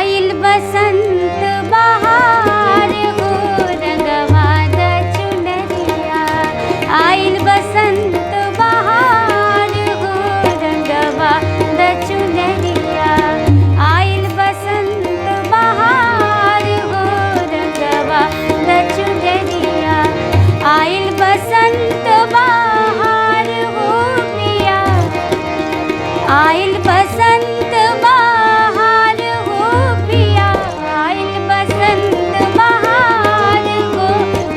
आइल बसंत बहार हो रंगवा द चुनरिया। आइल बसंत बहार हो रंगवा द चुनरिया। आइल बसंत बहार हो रंगवा द चुनरिया। आइल बसंत बहार हो पिया। आइल बसंत बहार हो पिया। आइल बसंत बहार हो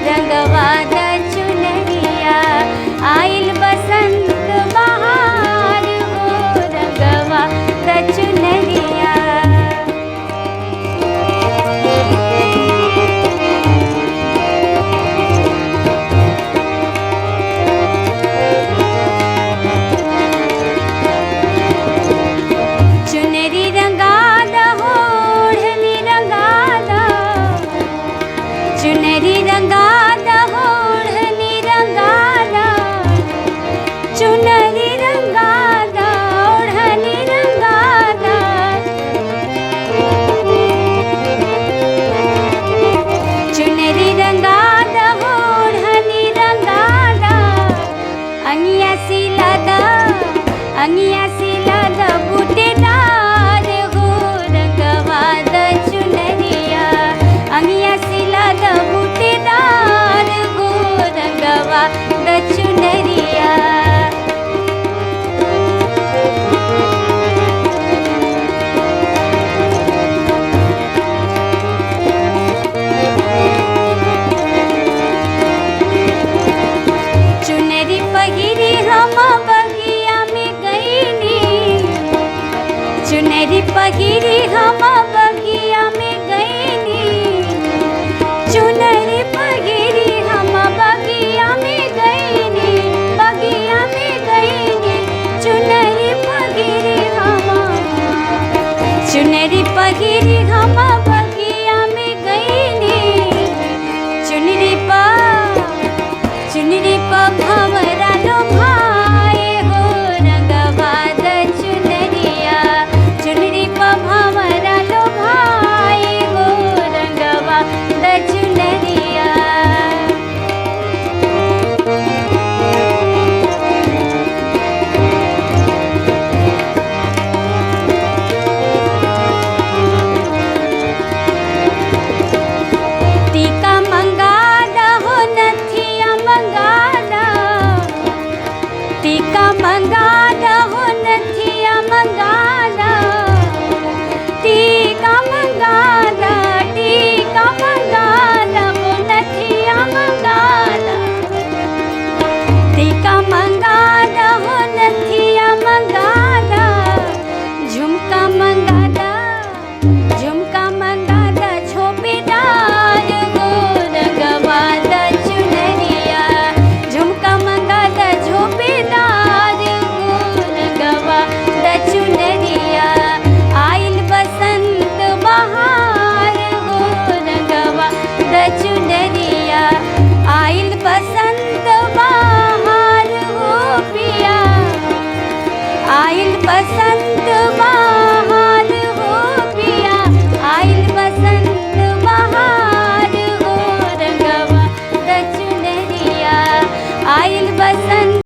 रंगवा द चुनरिया। आइल बसंत बहार हो रंगवा द चुनरिया। चुनरी रंगादा ओढ़नी रंगादा। चुनरी रंगादा ओढ़नी रंगादा। चुनरी रंगादा ओढ़नी रंगादा। चुनरी रंगादा ओढ़नी रंगादा। अंगिया सिलादा अंगिया सिलादा बूटेदार हो रंगवा द चुनरिया। अंगिया सिलादा बूटेदार हो रंगवा द चुनरिया। चुनरी पहिरी हम बगिया में गईनी। चुनरी पहिरी हम बगिया में गईनी। चुनरी पहिरी हम बगिया में गईनी। बगिया में गईनी। चुनरी पहिरी हम चुनरी पहिरी हम बगिया में गईनी। चुनरी पा भंवरा लो भाए हो रंगवा द चुनरिया। चुनरी पा भंवरा लो भाए हो रंगवा द चुनरिया। टीका मंगादा हो नथिया मंगादा। टीका मंगादा हो नथिया मंगादा। टीका मंगादा टीका मंगादा हो नथिया मंगादा। टीका मंगादा हो नथिया मंगादा। झुमका मंगादा झुमका मंगादा झोपेदार हो रंगवा द चुनरिया। झुमका मंगादा झोपेदार हो रंगवा द चुनरिया। आइल बसंत बहार हो रंगवा द चुनरिया। आइल बसंत बहार हो पिया। आइल बसंत बहार